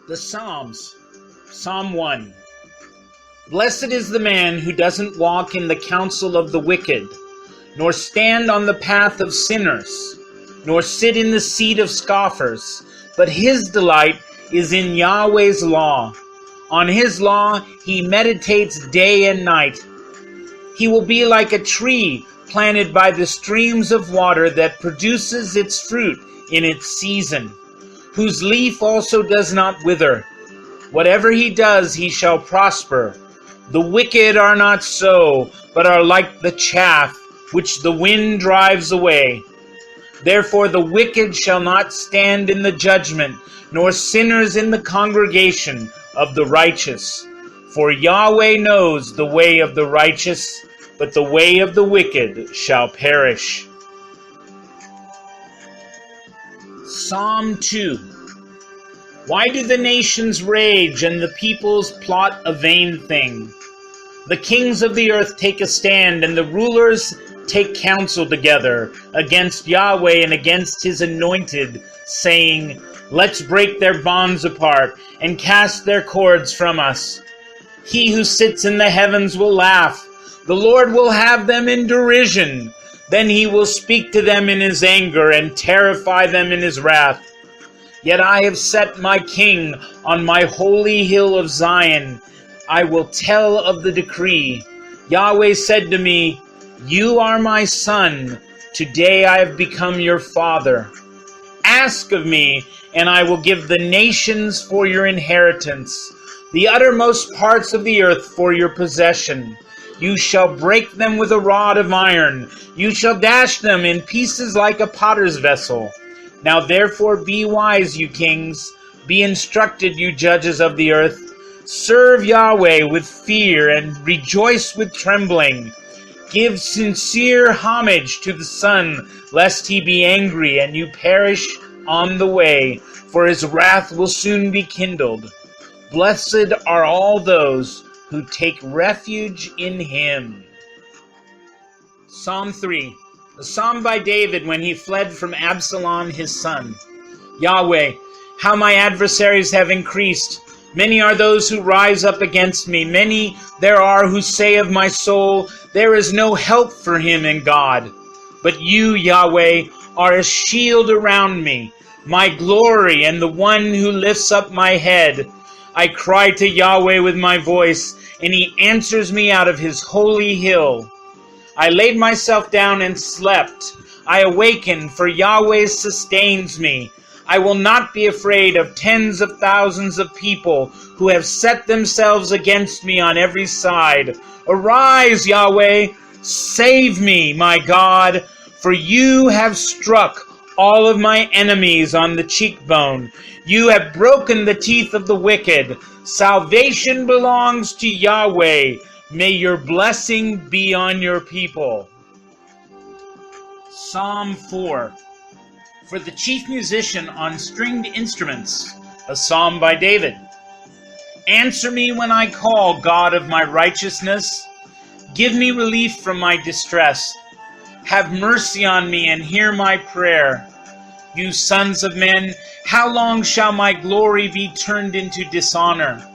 The Psalms. Psalm 1. Blessed is the man who doesn't walk in the counsel of the wicked, nor stand on the path of sinners, nor sit in the seat of scoffers, but his delight is in Yahweh's law. On his law he meditates day and night. He will be like a tree planted by the streams of water that produces its fruit in its season, whose leaf also does not wither. Whatever he does, he shall prosper. The wicked are not so, but are like the chaff which the wind drives away. Therefore the wicked shall not stand in the judgment, nor sinners in the congregation of the righteous. For Yahweh knows the way of the righteous, but the way of the wicked shall perish. Psalm 2. Why do the nations rage and the peoples plot a vain thing? The kings of the earth take a stand, and the rulers take counsel together against Yahweh and against his anointed, saying, Let's break their bonds apart and cast their cords from us. He who sits in the heavens will laugh. The Lord will have them in derision. Then he will speak to them in his anger and terrify them in his wrath. Yet I have set my king on my holy hill of Zion. I will tell of the decree. Yahweh said to me, You are my son. Today I have become your father. Ask of me, and I will give the nations for your inheritance, the uttermost parts of the earth for your possession. You shall break them with a rod of iron. You shall dash them in pieces like a potter's vessel. Now therefore be wise, you kings. Be instructed, you judges of the earth. Serve Yahweh with fear and rejoice with trembling. Give sincere homage to the Son, lest he be angry and you perish on the way, for his wrath will soon be kindled. Blessed are all those who take refuge in him. Psalm 3. A psalm by David when he fled from Absalom his son. Yahweh, how my adversaries have increased. Many are those who rise up against me. Many there are who say of my soul, There is no help for him in God. But you, Yahweh, are a shield around me, my glory and the one who lifts up my head. I cry to Yahweh with my voice, and he answers me out of his holy hill. I laid myself down and slept. I awakened, for Yahweh sustains me. I will not be afraid of tens of thousands of people who have set themselves against me on every side. Arise, Yahweh, save me, my God, for you have struck all of my enemies on the cheekbone. You have broken the teeth of the wicked. Salvation belongs to Yahweh. May your blessing be on your people. Psalm 4. For the chief musician on stringed instruments, a psalm by David. Answer me when I call, God of my righteousness. Give me relief from my distress. Have mercy on me and hear my prayer. You sons of men, how long shall my glory be turned into dishonor?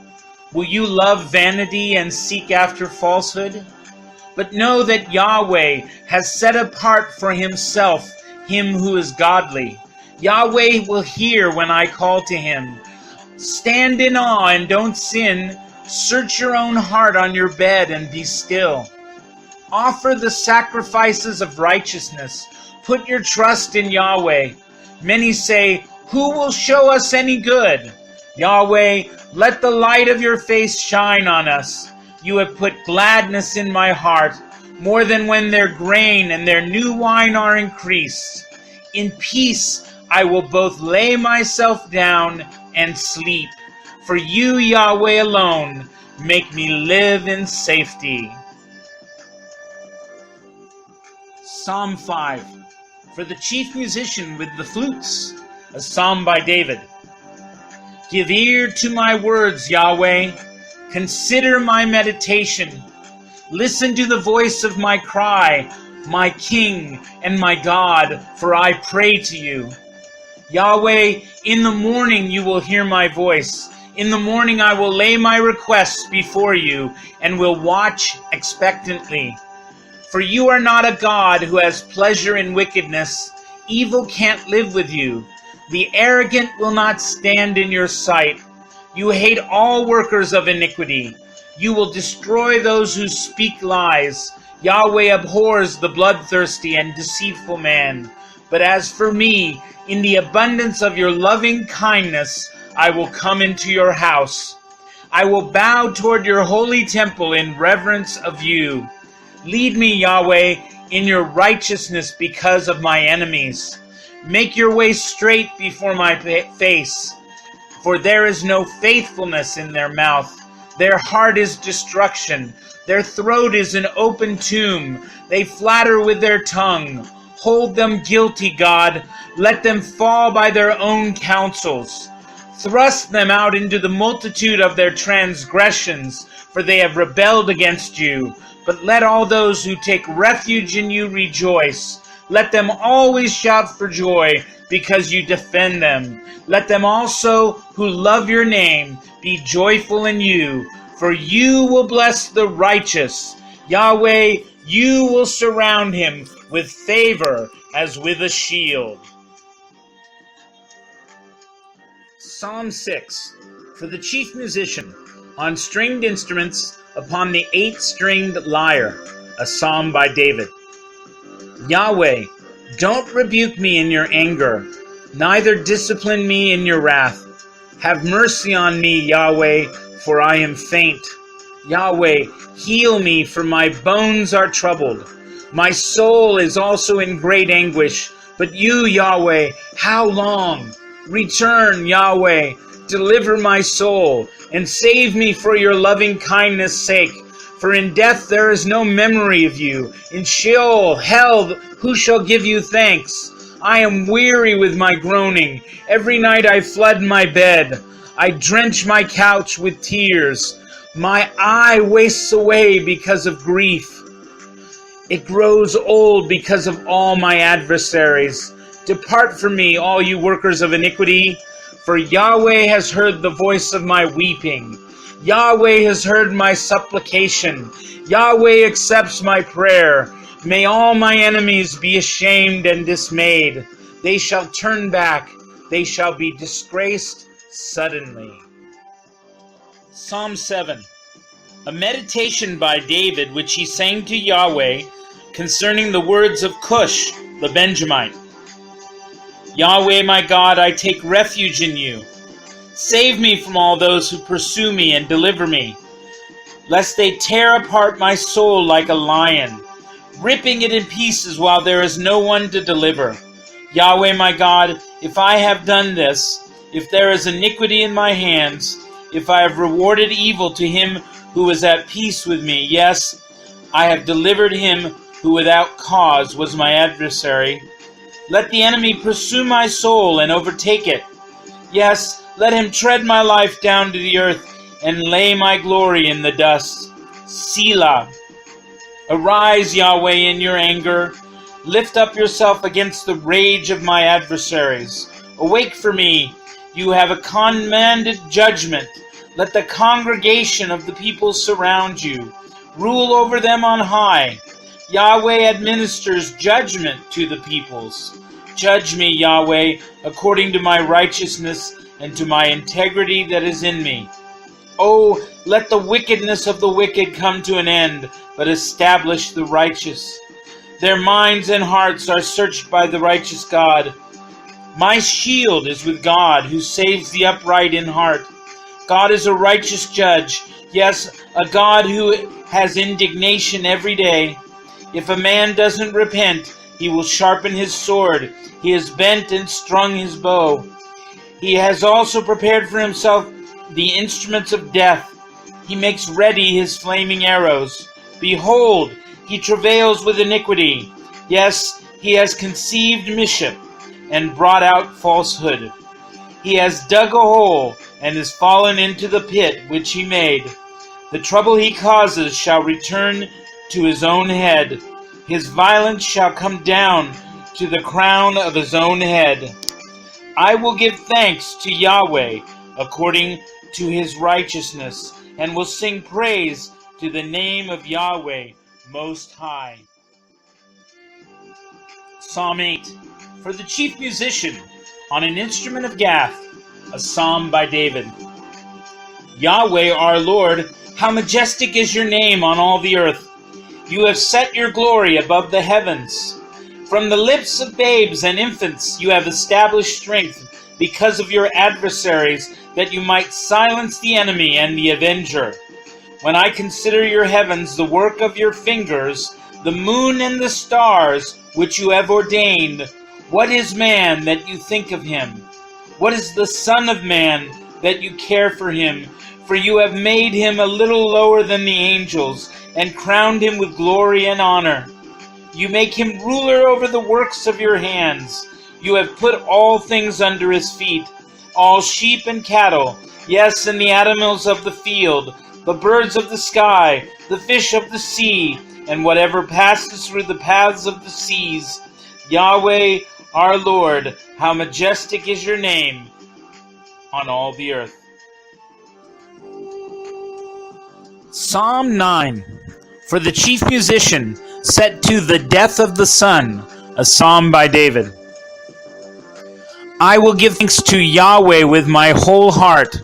Will you love vanity and seek after falsehood? But know that Yahweh has set apart for himself him who is godly. Yahweh will hear when I call to him. Stand in awe and don't sin. Search your own heart on your bed and be still. Offer the sacrifices of righteousness. Put your trust in Yahweh. Many say, Who will show us any good? Yahweh, let the light of your face shine on us. You have put gladness in my heart, more than when their grain and their new wine are increased. In peace I will both lay myself down and sleep. For you, Yahweh alone, make me live in safety. Psalm 5. For the chief musician with the flutes, a psalm by David. Give ear to my words, Yahweh. Consider my meditation. Listen to the voice of my cry, my King and my God, for I pray to you. Yahweh, in the morning you will hear my voice. In the morning I will lay my requests before you and will watch expectantly. For you are not a God who has pleasure in wickedness. Evil can't live with you. The arrogant will not stand in your sight. You hate all workers of iniquity. You will destroy those who speak lies. Yahweh abhors the bloodthirsty and deceitful man. But as for me, in the abundance of your loving kindness, I will come into your house. I will bow toward your holy temple in reverence of you. Lead me, Yahweh, in your righteousness because of my enemies. Make your way straight before my face, for there is no faithfulness in their mouth. Their heart is destruction. Their throat is an open tomb. They flatter with their tongue. Hold them guilty, God. Let them fall by their own counsels. Thrust them out into the multitude of their transgressions, for they have rebelled against you. But let all those who take refuge in you rejoice. Let them always shout for joy, because you defend them. Let them also who love your name be joyful in you, for you will bless the righteous. Yahweh, you will surround him with favor as with a shield. Psalm 6. For the chief musician, on stringed instruments, upon the 8-stringed lyre, a psalm by David. Yahweh, don't rebuke me in your anger, neither discipline me in your wrath. Have mercy on me, Yahweh, for I am faint. Yahweh, heal me, for my bones are troubled. My soul is also in great anguish. But you, Yahweh, how long? Return, Yahweh, deliver my soul, and save me for your loving kindness' sake. For in death there is no memory of you. In Sheol, hell, who shall give you thanks? I am weary with my groaning. Every night I flood my bed. I drench my couch with tears. My eye wastes away because of grief. It grows old because of all my adversaries. Depart from me, all you workers of iniquity, for Yahweh has heard the voice of my weeping. Yahweh has heard my supplication. Yahweh accepts my prayer. May all my enemies be ashamed and dismayed. They shall turn back. They shall be disgraced suddenly. Psalm 7. A meditation by David, which he sang to Yahweh concerning the words of Cush, the Benjamite. Yahweh, my God, I take refuge in you. Save me from all those who pursue me and deliver me, lest they tear apart my soul like a lion, ripping it in pieces while there is no one to deliver. Yahweh, my God, if I have done this, if there is iniquity in my hands, if I have rewarded evil to him who is at peace with me, yes, I have delivered him who without cause was my adversary. Let the enemy pursue my soul and overtake it. Yes, let him tread my life down to the earth and lay my glory in the dust. Selah. Arise, Yahweh, in your anger. Lift up yourself against the rage of my adversaries. Awake for me. You have a commanded judgment. Let the congregation of the people surround you. Rule over them on high. Yahweh administers judgment to the peoples. Judge me, Yahweh, according to my righteousness and to my integrity that is in me. Oh, let the wickedness of the wicked come to an end, but establish the righteous. Their minds and hearts are searched by the righteous God. My shield is with God, who saves the upright in heart. God is a righteous judge, yes, a God who has indignation every day. If a man doesn't repent, he will sharpen his sword. He has bent and strung his bow. He has also prepared for himself the instruments of death. He makes ready his flaming arrows. Behold, he travails with iniquity. Yes, he has conceived mischief and brought out falsehood. He has dug a hole and is fallen into the pit which he made. The trouble he causes shall return to his own head. His violence shall come down to the crown of his own head. I will give thanks to Yahweh according to his righteousness, and will sing praise to the name of Yahweh Most High. Psalm 8. For the chief musician, on an instrument of Gath, a psalm by David. Yahweh our Lord, how majestic is your name on all the earth. You have set your glory above the heavens. From the lips of babes and infants you have established strength because of your adversaries, that you might silence the enemy and the avenger. When I consider your heavens, the work of your fingers, the moon and the stars which you have ordained, what is man that you think of him? What is the Son of Man that you care for him? For you have made him a little lower than the angels, and crowned him with glory and honor. You make him ruler over the works of your hands. You have put all things under his feet, all sheep and cattle, yes, and the animals of the field, the birds of the sky, the fish of the sea, and whatever passes through the paths of the seas. Yahweh our Lord, how majestic is your name on all the earth. Psalm 9. For the chief musician, set to the death of the sun, a psalm by David. I will give thanks to Yahweh with my whole heart.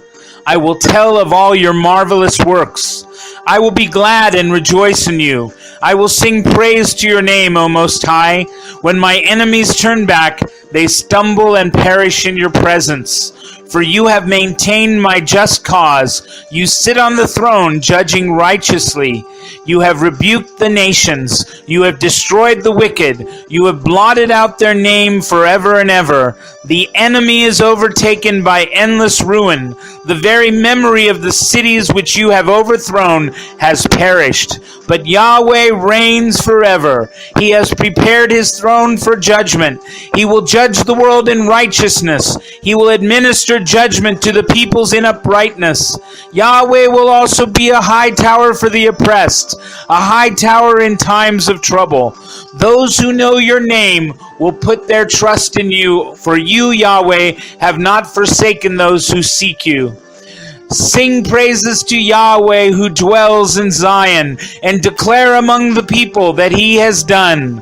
I will tell of all your marvelous works. I will be glad and rejoice in you. I will sing praise to your name, O Most High. When my enemies turn back, they stumble and perish in your presence. For you have maintained my just cause. You sit on the throne, judging righteously. You have rebuked the nations. You have destroyed the wicked. You have blotted out their name forever and ever. The enemy is overtaken by endless ruin. The very memory of the cities which you have overthrown has perished. But Yahweh reigns forever. He has prepared his throne for judgment. He will judge the world in righteousness. He will administer judgment to the peoples in uprightness. Yahweh will also be a high tower for the oppressed, a high tower in times of trouble. Those who know your name will put their trust in you, for you, Yahweh, have not forsaken those who seek you. Sing praises to Yahweh who dwells in Zion, and declare among the people that he has done.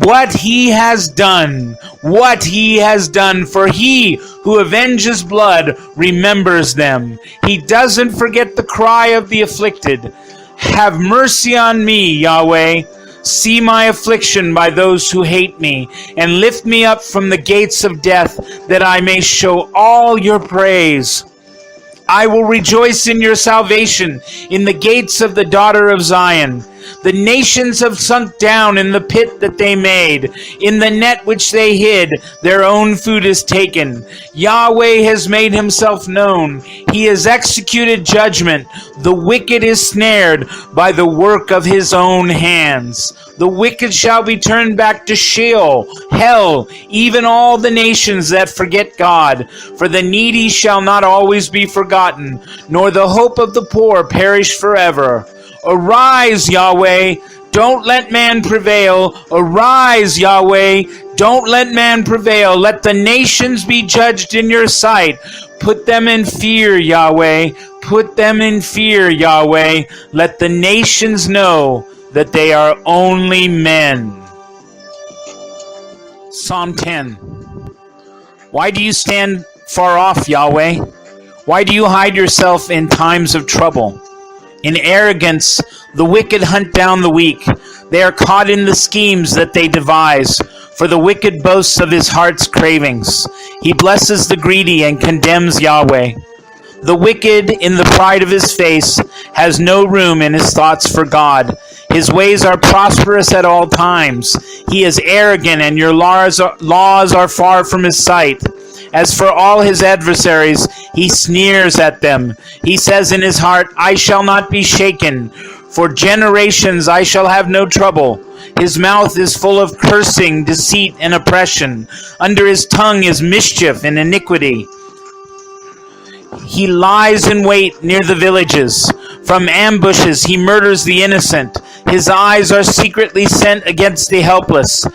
What he has done, what he has done, for he who avenges blood remembers them. He doesn't forget the cry of the afflicted. Have mercy on me, Yahweh. See my affliction by those who hate me, and lift me up from the gates of death, that I may show all your praise. I will rejoice in your salvation in the gates of the daughter of Zion. The nations have sunk down in the pit that they made. In the net which they hid, their own food is taken. Yahweh has made himself known. He has executed judgment. The wicked is snared by the work of his own hands. The wicked shall be turned back to Sheol, hell, even all the nations that forget God. For the needy shall not always be forgotten, nor the hope of the poor perish forever. Arise, Yahweh, don't let man prevail. Arise, Yahweh, don't let man prevail. Let the nations be judged in your sight. Put them in fear, Yahweh. Put them in fear, Yahweh. Let the nations know that they are only men. Psalm 10. Why do you stand far off, Yahweh? Why do you hide yourself in times of trouble? In arrogance, the wicked hunt down the weak. They are caught in the schemes that they devise. For the wicked boasts of his heart's cravings. He blesses the greedy and condemns Yahweh. The wicked, in the pride of his face, has no room in his thoughts for God. His ways are prosperous at all times. He is arrogant, and your laws are far from his sight. As for all his adversaries, he sneers at them. He says in his heart, I shall not be shaken. For generations I shall have no trouble. His mouth is full of cursing, deceit, and oppression. Under his tongue is mischief and iniquity. He lies in wait near the villages. From ambushes he murders the innocent. His eyes are secretly sent against the helpless.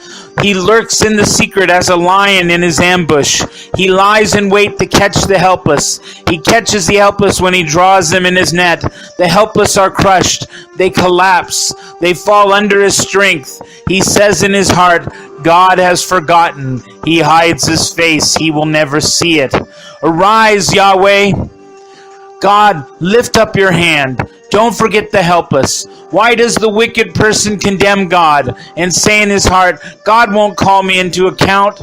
He lurks in the secret as a lion in his ambush. He lies in wait to catch the helpless. He catches the helpless when he draws them in his net. The helpless are crushed. They collapse. They fall under his strength. He says in his heart, God has forgotten. He hides his face. He will never see it. Arise, Yahweh. God, lift up your hand. Don't forget the helpless. Why does the wicked person condemn God and say in his heart, God won't call me into account?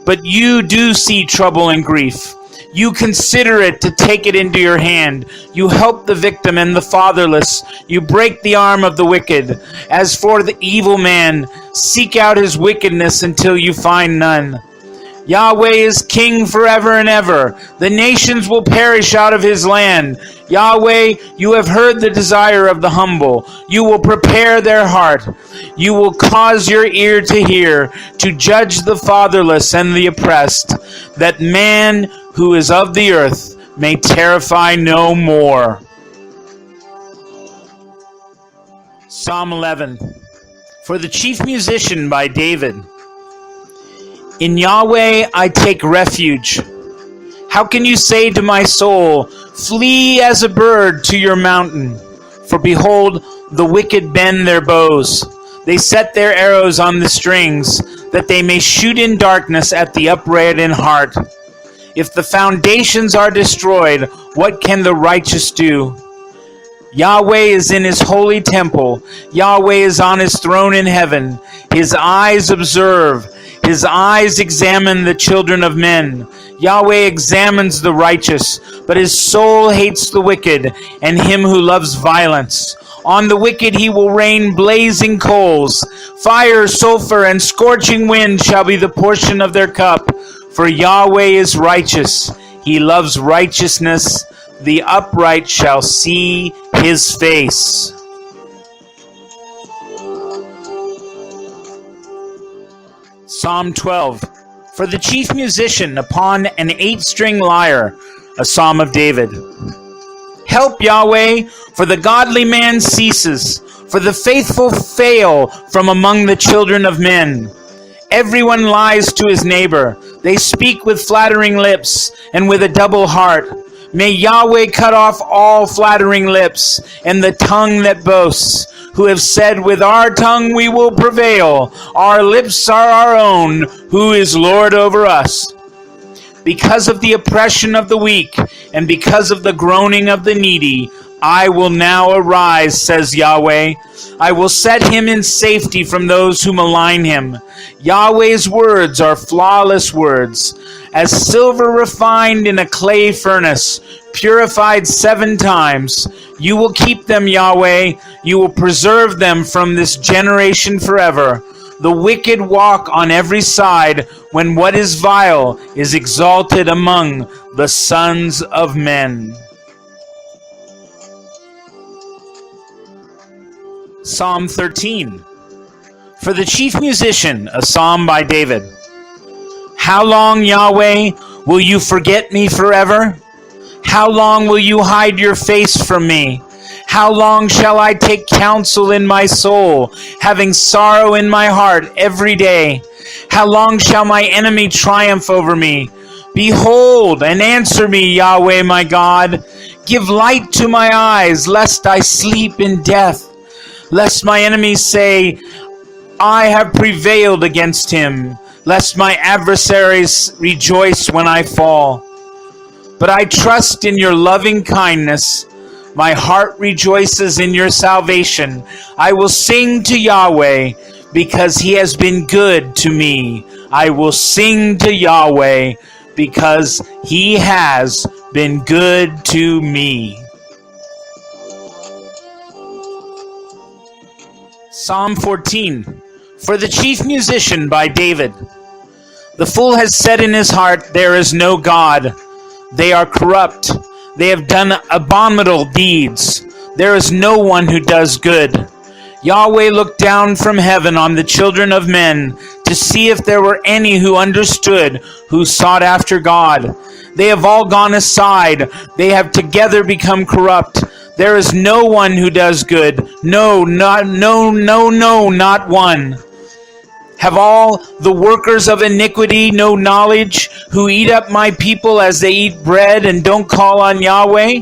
But you do see trouble and grief. You consider it to take it into your hand. You help the victim and the fatherless. You break the arm of the wicked. As for the evil man, seek out his wickedness until you find none. Yahweh is king forever and ever. The nations will perish out of his land. Yahweh, you have heard the desire of the humble. You will prepare their heart. You will cause your ear to hear, to judge the fatherless and the oppressed, that man who is of the earth may terrify no more. Psalm 11. For the chief musician by David. In Yahweh I take refuge. How can you say to my soul, flee as a bird to your mountain? For behold, the wicked bend their bows. They set their arrows on the strings, that they may shoot in darkness at the upright in heart. If the foundations are destroyed, what can the righteous do? Yahweh is in his holy temple. Yahweh is on his throne in heaven. His eyes observe. His eyes examine the children of men. Yahweh examines the righteous, but his soul hates the wicked and him who loves violence. On the wicked he will rain blazing coals. Fire, sulfur, and scorching wind shall be the portion of their cup. For Yahweh is righteous. He loves righteousness. The upright shall see his face. Psalm 12. For the chief musician upon an 8-string lyre, a psalm of David. Help, Yahweh, for the godly man ceases, for the faithful fail from among the children of men. Everyone lies to his neighbor. They speak with flattering lips and with a double heart. May Yahweh cut off all flattering lips and the tongue that boasts, who have said, with our tongue we will prevail. Our lips are our own. Who is Lord over us? Because of the oppression of the weak and because of the groaning of the needy, I will now arise, says Yahweh. I will set him in safety from those who malign him. Yahweh's words are flawless words, as silver refined in a clay furnace, purified 7 times. You will keep them, Yahweh. You will preserve them from this generation forever. The wicked walk on every side when what is vile is exalted among the sons of men. Psalm 13. For the chief musician, a psalm by David. How long, Yahweh, will you forget me forever? How long will you hide your face from me? How long shall I take counsel in my soul, having sorrow in my heart every day? How long shall my enemy triumph over me? Behold, and answer me, Yahweh my God. Give light to my eyes, lest I sleep in death. Lest my enemies say, I have prevailed against him. Lest my adversaries rejoice when I fall. But I trust in your loving kindness. My heart rejoices in your salvation. I will sing to Yahweh because he has been good to me. I will sing to Yahweh because he has been good to me. Psalm 14. For the chief musician by David. The fool has said in his heart, there is no God. They are corrupt. They have done abominable deeds. There is no one who does good. Yahweh looked down from heaven on the children of men to see if there were any who understood, who sought after God. They have all gone aside. They have together become corrupt. There is no one who does good. No, not one. Have all the workers of iniquity no knowledge, who eat up my people as they eat bread and don't call on Yahweh?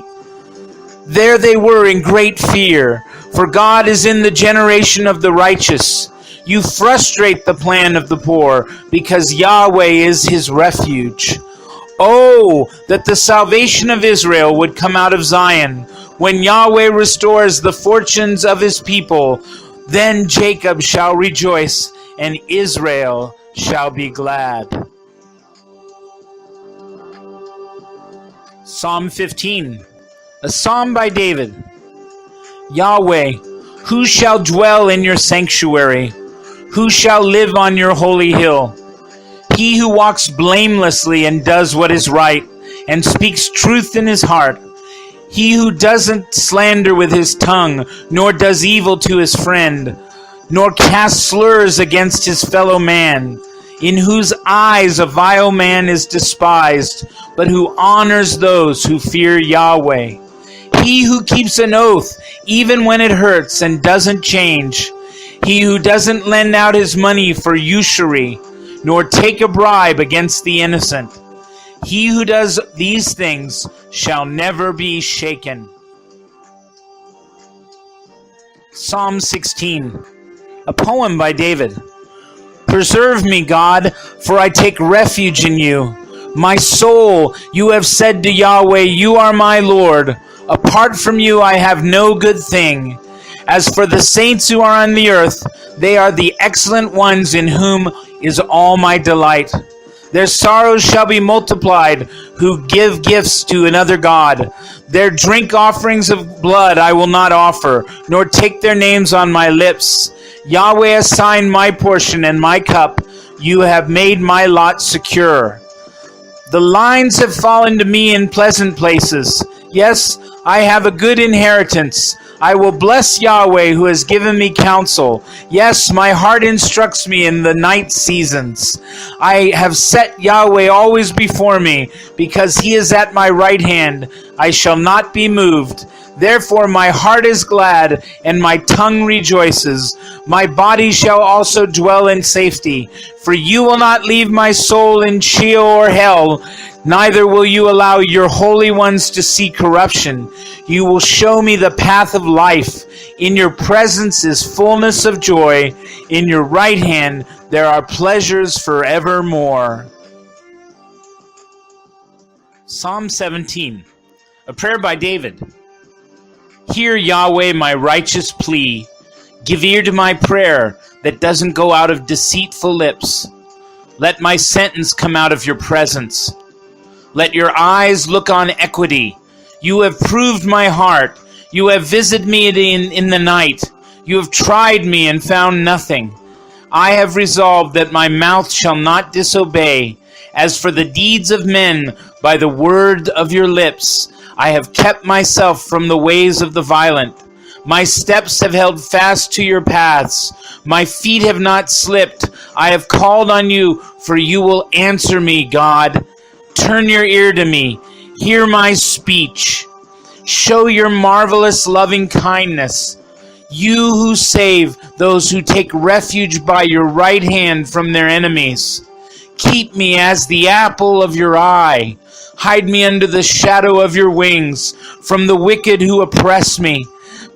There they were in great fear, for God is in the generation of the righteous. You frustrate the plan of the poor, because Yahweh is his refuge. Oh, that the salvation of Israel would come out of Zion. When Yahweh restores the fortunes of his people, then Jacob shall rejoice, and Israel shall be glad. Psalm 15, a psalm by David. Yahweh, who shall dwell in your sanctuary? Who shall live on your holy hill? He who walks blamelessly and does what is right, and speaks truth in his heart. He who doesn't slander with his tongue, nor does evil to his friend, nor casts slurs against his fellow man, in whose eyes a vile man is despised, but who honors those who fear Yahweh. He who keeps an oath, even when it hurts, and doesn't change. He who doesn't lend out his money for usury, nor take a bribe against the innocent. He who does these things shall never be shaken. Psalm 16, a poem by David. Preserve me, God, for I take refuge in you. My soul, you have said to Yahweh, you are my Lord. Apart from you, I have no good thing. As for the saints who are on the earth, they are the excellent ones in whom is all my delight. Their sorrows shall be multiplied, who give gifts to another god. Their drink offerings of blood I will not offer, nor take their names on my lips. Yahweh assigned my portion and my cup. You have made my lot secure. The lines have fallen to me in pleasant places. Yes, I have a good inheritance. I will bless Yahweh who has given me counsel. Yes, my heart instructs me in the night seasons. I have set Yahweh always before me, because he is at my right hand. I shall not be moved. Therefore my heart is glad, and my tongue rejoices. My body shall also dwell in safety. For you will not leave my soul in Sheol or hell, neither will you allow your holy ones to see corruption. You will show me the path of life. In your presence is fullness of joy. In your right hand there are pleasures forevermore. Psalm 17, a prayer by David. Hear, Yahweh, my righteous plea. Give ear to my prayer that doesn't go out of deceitful lips. Let my sentence come out of your presence. Let your eyes look on equity. You have proved my heart. You have visited me in the night. You have tried me and found nothing. I have resolved that my mouth shall not disobey. As for the deeds of men, by the word of your lips, I have kept myself from the ways of the violent. My steps have held fast to your paths. My feet have not slipped. I have called on you, for you will answer me, God. Turn your ear to me. Hear my speech. Show your marvelous loving kindness. You who save those who take refuge by your right hand from their enemies. Keep me as the apple of your eye. Hide me under the shadow of your wings from the wicked who oppress me.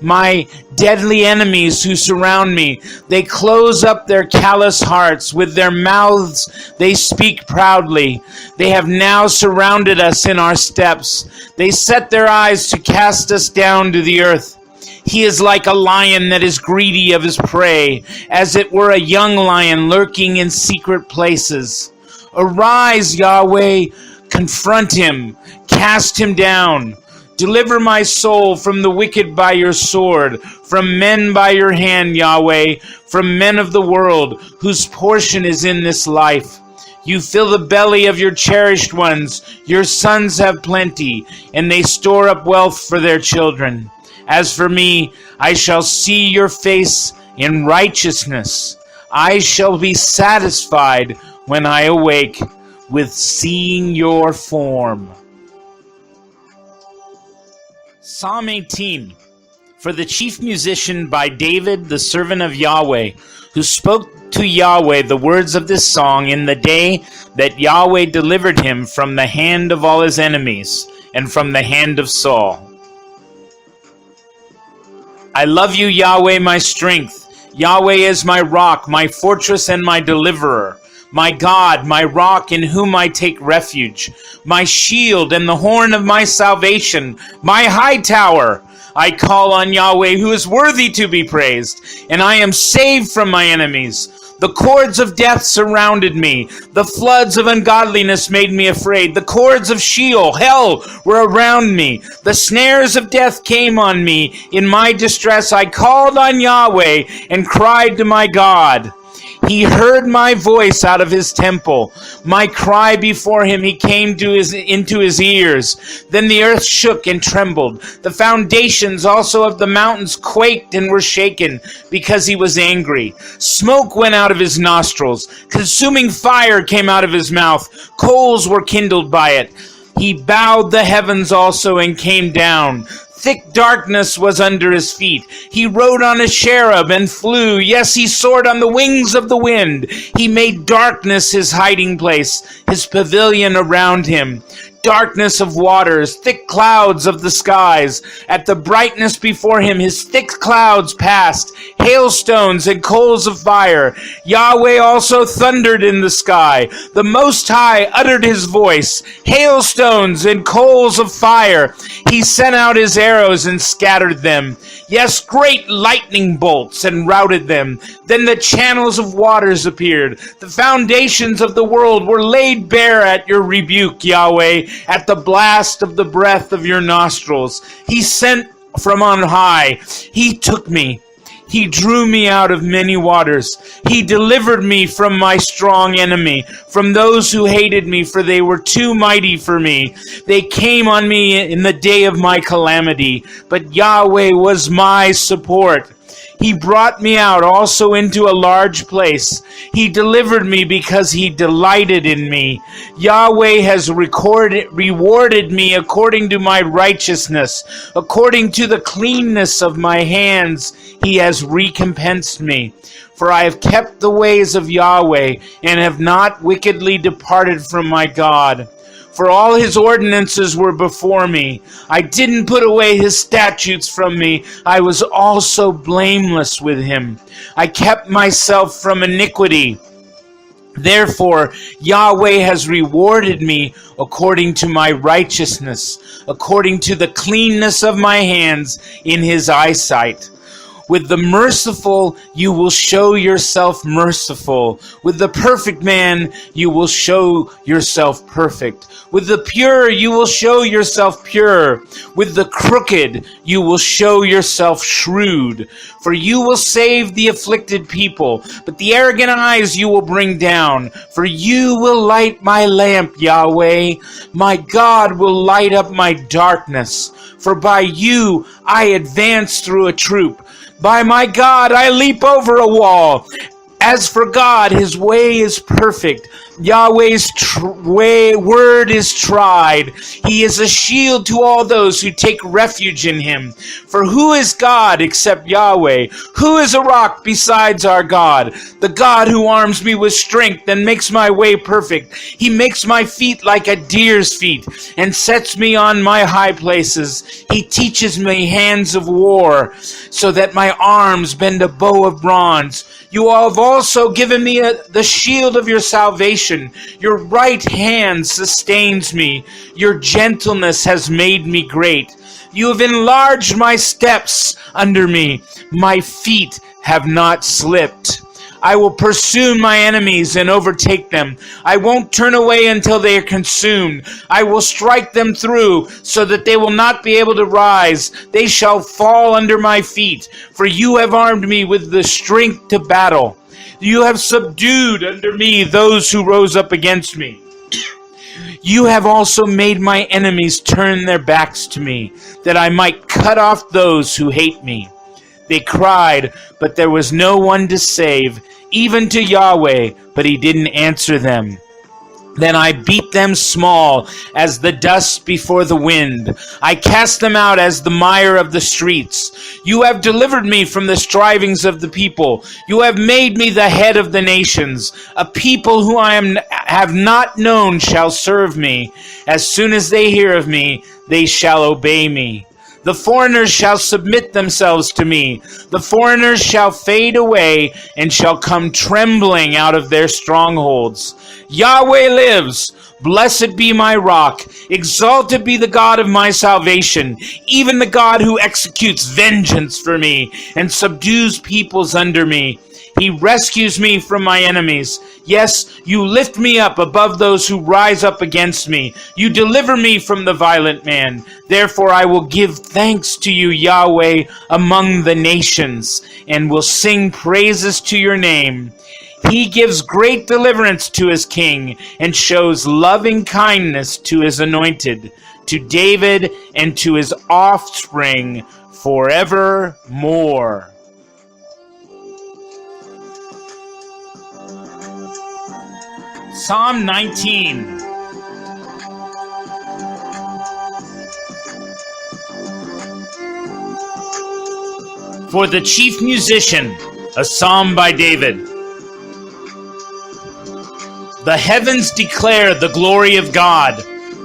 My deadly enemies who surround me, they close up their callous hearts. With their mouths they speak proudly. They have now surrounded us in our steps. They set their eyes to cast us down to the earth. He is like a lion that is greedy of his prey, as it were a young lion lurking in secret places. Arise, Yahweh, confront him, cast him down. Deliver my soul from the wicked by your sword, from men by your hand, Yahweh, from men of the world, whose portion is in this life. You fill the belly of your cherished ones. Your sons have plenty, and they store up wealth for their children. As for me, I shall see your face in righteousness. I shall be satisfied when I awake with seeing your form. Psalm 18, for the chief musician by David, the servant of Yahweh, who spoke to Yahweh the words of this song in the day that Yahweh delivered him from the hand of all his enemies and from the hand of Saul. I love you, Yahweh, my strength. Yahweh is my rock, my fortress, and my deliverer. My God, my rock in whom I take refuge, my shield and the horn of my salvation, my high tower. I call on Yahweh, who is worthy to be praised, and I am saved from my enemies. The cords of death surrounded me. The floods of ungodliness made me afraid. The cords of Sheol, hell, were around me. The snares of death came on me. In my distress I called on Yahweh and cried to my God. He heard my voice out of his temple. My cry before him, he came into his ears. Then the earth shook and trembled. The foundations also of the mountains quaked and were shaken, because he was angry. Smoke went out of his nostrils. Consuming fire came out of his mouth. Coals were kindled by it. He bowed the heavens also and came down. Thick darkness was under his feet. He rode on a cherub and flew. Yes, he soared on the wings of the wind. He made darkness his hiding place, his pavilion around him. Darkness of waters, thick clouds of the skies. At the brightness before him, his thick clouds passed, hailstones and coals of fire. Yahweh also thundered in the sky. The Most High uttered his voice, hailstones and coals of fire. He sent out his arrows and scattered them. Yes, great lightning bolts, and routed them. Then the channels of waters appeared. The foundations of the world were laid bare at your rebuke, Yahweh, at the blast of the breath of your nostrils. He sent from on high. He took me. He drew me out of many waters. He delivered me from my strong enemy, from those who hated me, for they were too mighty for me. They came on me in the day of my calamity, but Yahweh was my support. He brought me out also into a large place. He delivered me because he delighted in me. Yahweh has rewarded me according to my righteousness. According to the cleanness of my hands, he has recompensed me. For I have kept the ways of Yahweh and have not wickedly departed from my God. For all his ordinances were before me. I didn't put away his statutes from me. I was also blameless with him. I kept myself from iniquity. Therefore, Yahweh has rewarded me according to my righteousness, according to the cleanness of my hands in his eyesight. With the merciful, you will show yourself merciful. With the perfect man, you will show yourself perfect. With the pure, you will show yourself pure. With the crooked, you will show yourself shrewd. For you will save the afflicted people, but the arrogant eyes you will bring down. For you will light my lamp, Yahweh. My God will light up my darkness. For by you I advance through a troop. By my God, I leap over a wall. As for God, his way is perfect. Yahweh's word is tried. He is a shield to all those who take refuge in him. For who is God except Yahweh? Who is a rock besides our God? The God who arms me with strength and makes my way perfect. He makes my feet like a deer's feet and sets me on my high places. He teaches me hands of war so that my arms bend a bow of bronze. You have also given me the shield of your salvation. Your right hand sustains me. Your gentleness has made me great. You have enlarged my steps under me. My feet have not slipped. I will pursue my enemies and overtake them. I won't turn away until they are consumed. I will strike them through so that they will not be able to rise. They shall fall under my feet. For you have armed me with the strength to battle. You have subdued under me those who rose up against me. You have also made my enemies turn their backs to me, that I might cut off those who hate me. They cried, but there was no one to save, even to Yahweh, but he didn't answer them. Then I beat them small as the dust before the wind. I cast them out as the mire of the streets. You have delivered me from the strivings of the people. You have made me the head of the nations. A people who have not known shall serve me. As soon as they hear of me, they shall obey me. The foreigners shall submit themselves to me. The foreigners shall fade away and shall come trembling out of their strongholds. Yahweh lives. Blessed be my rock. Exalted be the God of my salvation, even the God who executes vengeance for me and subdues peoples under me. He rescues me from my enemies. Yes, you lift me up above those who rise up against me. You deliver me from the violent man. Therefore I will give thanks to you, Yahweh, among the nations, and will sing praises to your name. He gives great deliverance to his king, and shows loving kindness to his anointed, to David and to his offspring forevermore. Psalm 19. For the chief musician, a psalm by David. The heavens declare the glory of God.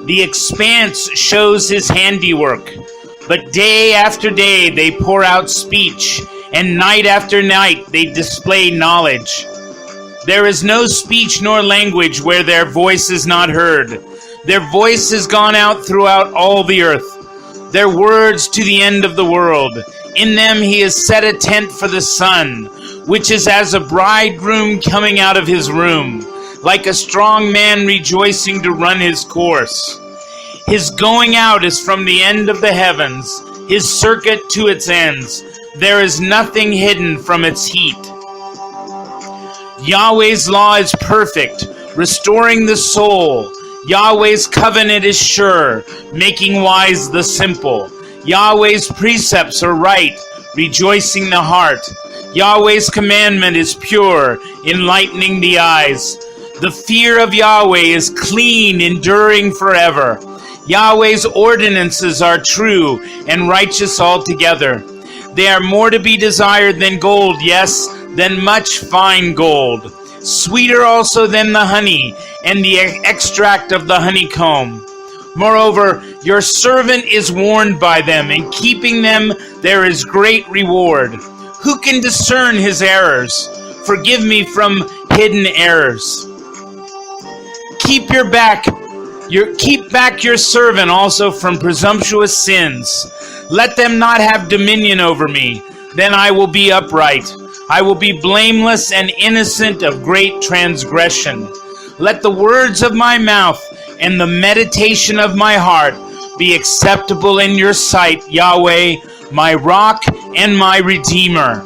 The expanse shows his handiwork. But day after day they pour out speech, and night after night they display knowledge. There is no speech nor language where their voice is not heard. Their voice has gone out throughout all the earth, their words to the end of the world. In them he has set a tent for the sun, which is as a bridegroom coming out of his room, like a strong man rejoicing to run his course. His going out is from the end of the heavens, his circuit to its ends. There is nothing hidden from its heat. Yahweh's law is perfect, restoring the soul. Yahweh's covenant is sure, making wise the simple. Yahweh's precepts are right, rejoicing the heart. Yahweh's commandment is pure, enlightening the eyes. The fear of Yahweh is clean, enduring forever. Yahweh's ordinances are true and righteous altogether. They are more to be desired than gold, yes, than much fine gold. Sweeter also than the honey and the extract of the honeycomb. Moreover, your servant is warned by them. In keeping them there is great reward. Who can discern his errors? Forgive me from hidden errors. Keep back your servant also from presumptuous sins. Let them not have dominion over me. Then I will be upright. I will be blameless and innocent of great transgression. Let the words of my mouth and the meditation of my heart be acceptable in your sight, Yahweh, my rock and my redeemer.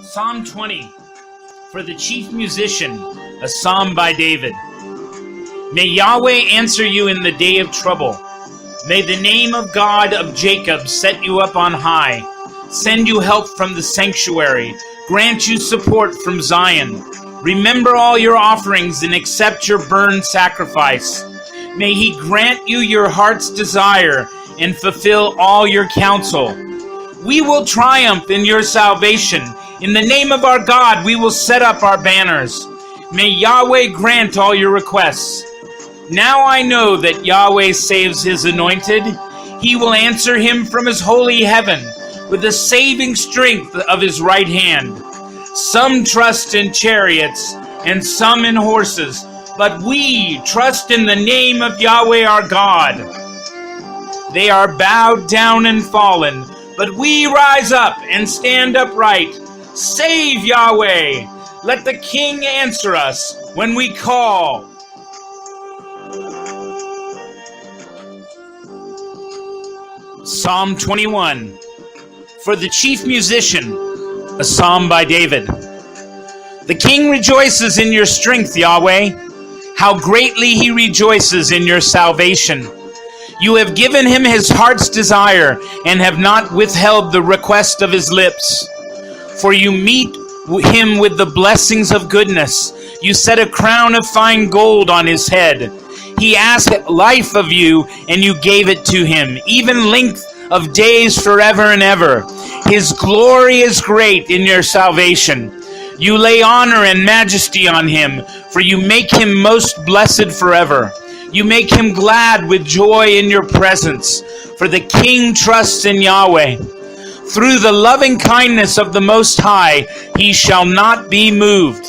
Psalm 20. For the chief musician, a psalm by David. May Yahweh answer you in the day of trouble. May the name of God of Jacob set you up on high, send you help from the sanctuary, grant you support from Zion. Remember all your offerings and accept your burnt sacrifice. May he grant you your heart's desire and fulfill all your counsel. We will triumph in your salvation. In the name of our God, we will set up our banners. May Yahweh grant all your requests. Now I know that Yahweh saves his anointed. He will answer him from his holy heaven with the saving strength of his right hand. Some trust in chariots and some in horses, but we trust in the name of Yahweh our God. They are bowed down and fallen, but we rise up and stand upright. Save, Yahweh! Let the King answer us when we call. Psalm 21. For the chief musician, a psalm by David. The king rejoices in your strength, Yahweh. How greatly he rejoices in your salvation. You have given him his heart's desire and have not withheld the request of his lips. For you meet him with the blessings of goodness. You set a crown of fine gold on his head. He asked life of you, and you gave it to him, even length of days forever and ever. His glory is great in your salvation. You lay honor and majesty on him, for you make him most blessed forever. You make him glad with joy in your presence, for the king trusts in Yahweh. Through the loving kindness of the Most High, he shall not be moved.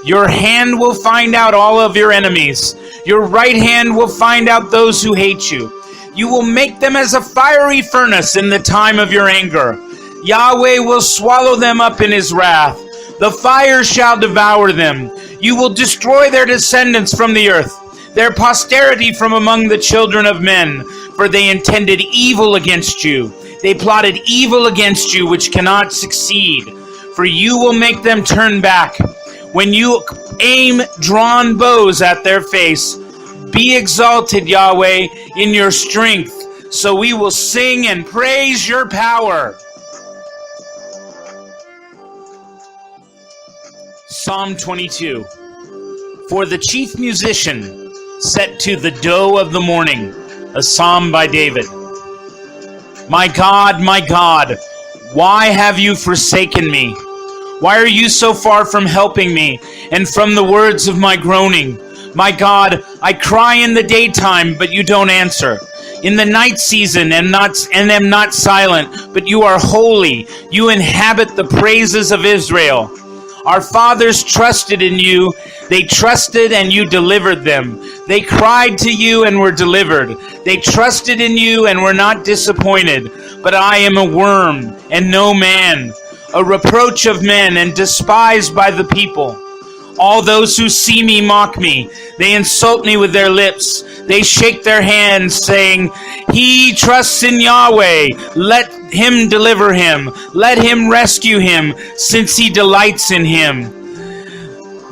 Your hand will find out all of your enemies. Your right hand will find out those who hate you. You will make them as a fiery furnace in the time of your anger. Yahweh will swallow them up in his wrath. The fire shall devour them. You will destroy their descendants from the earth, their posterity from among the children of men, for they intended evil against you. They plotted evil against you, which cannot succeed, for you will make them turn back. When you aim drawn bows at their face, be exalted, Yahweh, in your strength, so we will sing and praise your power. Psalm 22. For the chief musician, set to the doe of the morning, a psalm by David. My God, why have you forsaken me? Why are you so far from helping me and from the words of my groaning? My God, I cry in the daytime, but you don't answer. In the night season and am not silent, but you are holy. You inhabit the praises of Israel. Our fathers trusted in you. They trusted and you delivered them. They cried to you and were delivered. They trusted in you and were not disappointed. But I am a worm and no man, a reproach of men and despised by the people. All those who see me mock me. They insult me with their lips. They shake their hands, saying, He trusts in Yahweh. Let him deliver him. Let him rescue him, since he delights in him.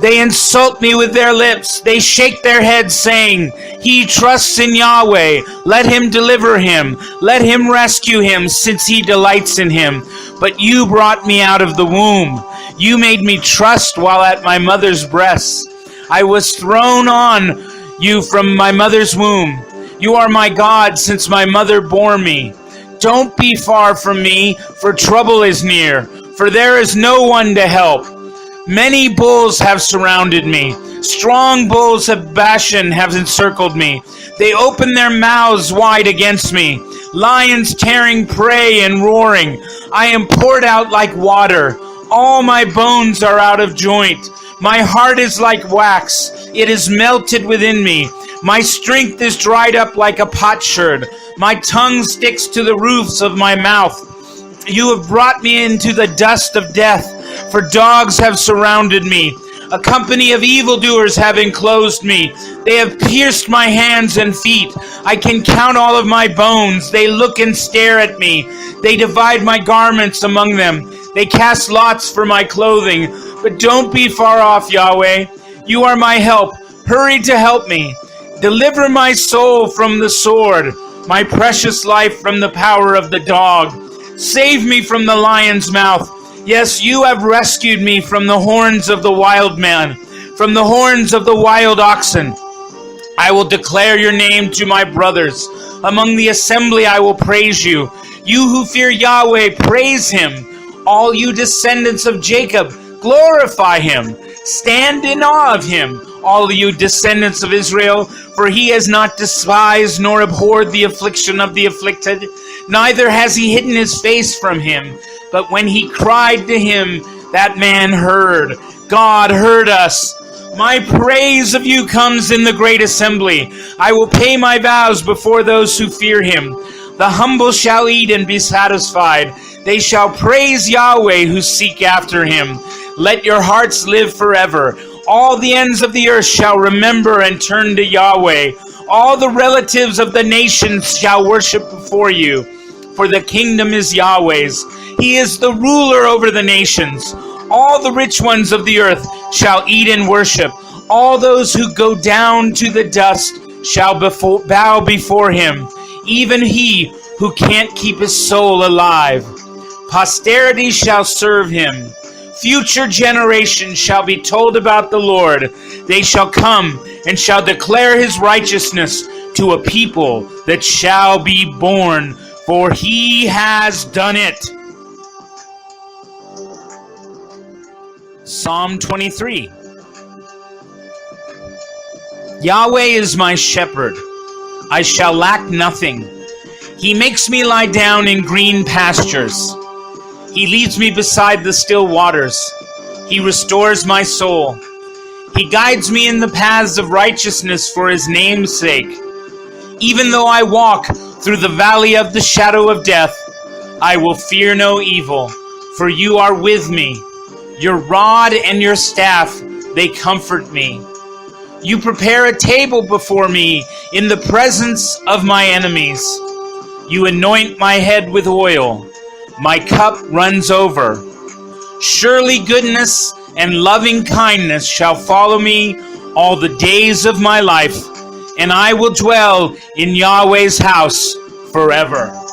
They insult me with their lips. They shake their heads, saying, He trusts in Yahweh. Let him deliver him. Let him rescue him, since he delights in him. But you brought me out of the womb. You made me trust while at my mother's breasts. I was thrown on you from my mother's womb. You are my God since my mother bore me. Don't be far from me, for trouble is near, for there is no one to help. Many bulls have surrounded me. Strong bulls of Bashan have encircled me. They open their mouths wide against me. Lions tearing prey and roaring. I am poured out like water. All my bones are out of joint. My heart is like wax. It is melted within me. My strength is dried up like a potsherd. My tongue sticks to the roofs of my mouth. You have brought me into the dust of death, for dogs have surrounded me. A company of evildoers have enclosed me. They have pierced my hands and feet. I can count all of my bones. They look and stare at me. They divide my garments among them. They cast lots for my clothing. But don't be far off, Yahweh. You are my help. Hurry to help me. Deliver my soul from the sword, my precious life from the power of the dog. Save me from the lion's mouth. Yes, you have rescued me from the horns of the wild man, from the horns of the wild oxen. I will declare your name to my brothers. Among the assembly I will praise you. You who fear Yahweh, praise him. All you descendants of Jacob, glorify him. Stand in awe of him, all you descendants of Israel, for he has not despised nor abhorred the affliction of the afflicted, neither has he hidden his face from him. But when he cried to him, that man heard. God heard us. My praise of you comes in the great assembly. I will pay my vows before those who fear him. The humble shall eat and be satisfied. They shall praise Yahweh who seek after him. Let your hearts live forever. All the ends of the earth shall remember and turn to Yahweh. All the relatives of the nations shall worship before you. For the kingdom is Yahweh's. He is the ruler over the nations. All the rich ones of the earth shall eat and worship. All those who go down to the dust shall bow before him. Even he who can't keep his soul alive. Posterity shall serve him. future generations shall be told about the Lord. They shall come and shall declare his righteousness to a people that shall be born, for he has done it. Psalm 23. Yahweh is my shepherd. I shall lack nothing. He makes me lie down in green pastures. He leads me beside the still waters. He restores my soul. He guides me in the paths of righteousness for his name's sake. Even though I walk through the valley of the shadow of death, I will fear no evil, for you are with me. Your rod and your staff, they comfort me. You prepare a table before me in the presence of my enemies. You anoint my head with oil. My cup runs over. Surely goodness and loving kindness shall follow me all the days of my life, and I will dwell in Yahweh's house forever.